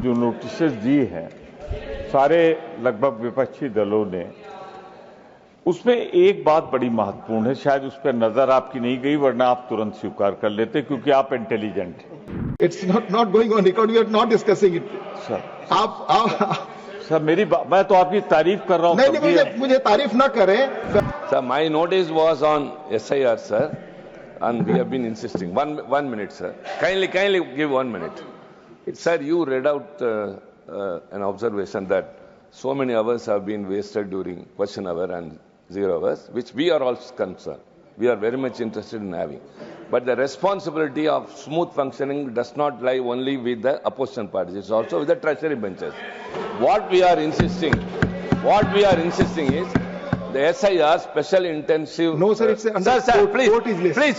जो नोटिसेस दी हैं सारे लगभग विपक्षी दलों ने, उसमें एक बात बड़ी महत्वपूर्ण है, शायद उस पर नजर आपकी नहीं गई, वरना आप तुरंत स्वीकार कर लेते क्योंकि आप इंटेलिजेंट हैं। It's not going on record. We are not discussing it. Sir आप सर मैं तो आपकी तारीफ कर रहा हूँ। नहीं, मुझे तारीफ ना करें। Sir, my notice was on SIR, sir, and we have been insisting. One minute, sir. Kindly give 1 minute. Sir, you read out an observation that so many hours have been wasted during question hour and 0 hours, which we are also concerned. We are very much interested in having. But the responsibility of smooth functioning does not lie only with the opposition parties. It's also with the treasury benches. What we are insisting is the SIR special intensive. No, sir, it's under sir, please,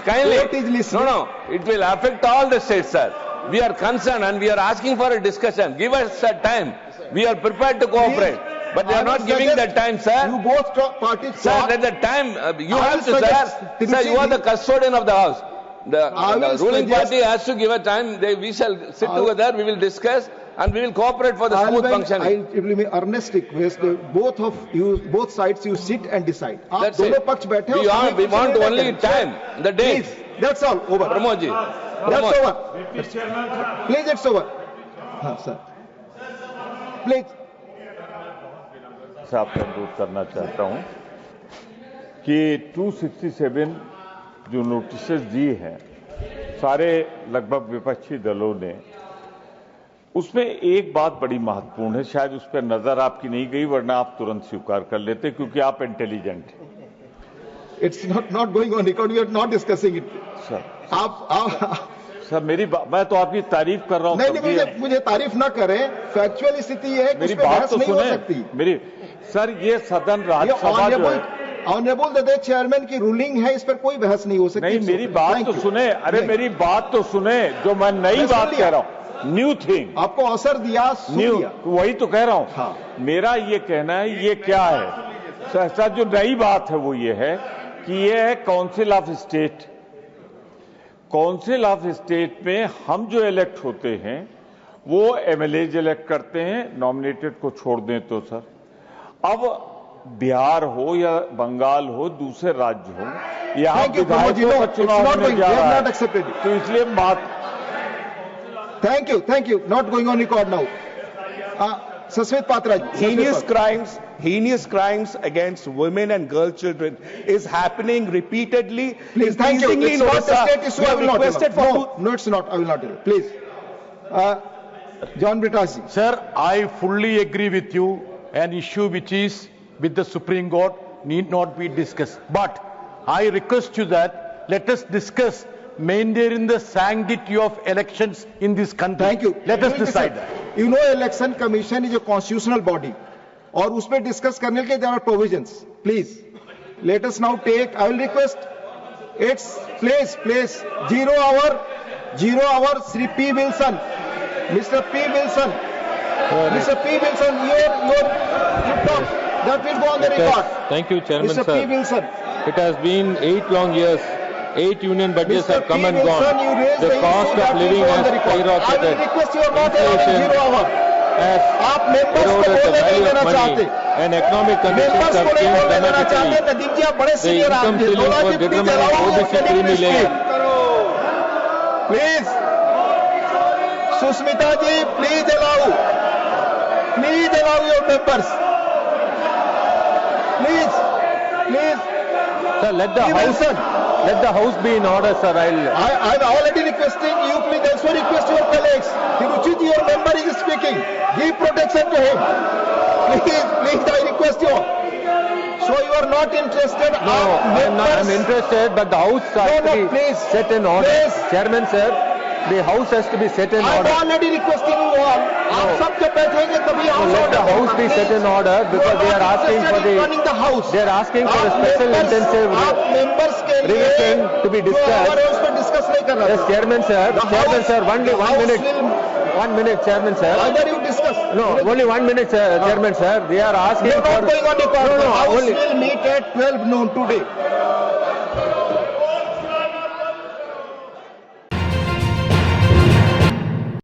kindly. Court is listening. No, it will affect all the states, sir. We are concerned and we are asking for a discussion. Give us a time. We are prepared to cooperate. But they are not giving that time, sir. You both parties. Sir, let the time. You have to, sir. Sir, you are the custodian of the house. The ruling party has to give a time. We shall sit together. We will discuss and we will cooperate for the smooth functioning. It will be earnest request. Both sides, you sit and decide. That's it. We want only time. The date. Please, that's all. Over. Pramod ji. That's over. Please, it's over. Sir. Please. आपसे अनुरोध करना चाहता हूं कि 267 जो notices दी हैं सारे लगभग विपक्षी दलों ने, उसमें एक बात बड़ी महत्वपूर्ण है, शायद उस पर नजर आपकी नहीं गई, वरना आप तुरंत स्वीकार कर लेते क्योंकि आप इंटेलिजेंट हैं। It's not going on record. We are not discussing it. Sir sir मैं तो आपकी तारीफ कर रहा हूँ। नहीं, मुझे तारीफ ना करें। फैक्चुअल स्थिति है, मेरी बात तो सुने। मेरी सर, ये सदन राज्यसभा जो है, ऑनरेबल द चेयरमैन की रूलिंग है, इस पर कोई बहस नहीं हो सकती। नहीं, मेरी बात तो सुने। अरे मेरी बात तो सुने, जो मैं नई बात कह रहा हूँ, न्यू थिंग आपको अवसर दिया, न्यू, वही तो कह रहा हूँ। हाँ। मेरा ये कहना है, ये क्या है सर, जो नई बात है वो ये है कि ये है council of state. Council of state में हम जो इलेक्ट होते हैं वो एमएलएज इलेक्ट करते हैं, नॉमिनेटेड को छोड़ दें तो सर। अब बिहार हो या बंगाल हो, दूसरे राज्य हो, यहाँ विधायकों का चुनाव होने जा रहा है, तो इसलिए बात। Thank you not going on record now. Sasmit Patra, heinous crimes against women and girl children is happening repeatedly. Please, thank you. It's not a state issue. I will not tell. No, it's not. I will not tell. Please. John Brittasi. Sir, I fully agree with you. An issue which is with the Supreme Court need not be discussed. But I request you that let us discuss maintaining the sanctity of elections in this country. Thank you. Let us decide that. You know, Election Commission is a constitutional body, और उसमें discuss करने के लिए there are provisions. Please, let us now take. I will request. It's please 0 hour. Sri P. Wilson, Mr. P. Wilson, your talk. That will go on the record. Thank you, Chairman, Mr. sir. P. Wilson. It has been 8 long years. 8 union budgets Mr. have come and Wilson, gone. you raised The cost of living has I skyrocketed. will request you not to have 0 hour. Has आप members को eroded the बोलने नहीं value देना of money चाहते। and economic conditions members have को नहीं changed बोलने देना चाहते। dramatically. नदीम जी, आप बड़े The सीनियर income आदमी हैं। ceiling for determining OBC creamy layer. Please Susmita ji, please allow your members, please. Sir, let the house be in order, sir. I'm already requesting you. Please also request your colleagues. Hiruchit, your member is speaking. Give protection to him. Please, I request you. So you are not interested? No, I'm interested, but the house has to be set in order. Please. Chairman, sir, the house has to be set in I'm order. already requesting you all. आप सब जब बैठेंगे तभी So let the house be set in order because they are asking for running the house. they are asking for a special intensive members के लिए revision to be discussed. उस पर discuss नहीं कर रहा। Yes, Chairman, sir, only 1 minute. 1 minute, Chairman, sir. Whether you discuss? No, only 1 minute, Chairman, sir. They are asking You're for. not going on record. No, The house only. will meet at 12 noon today.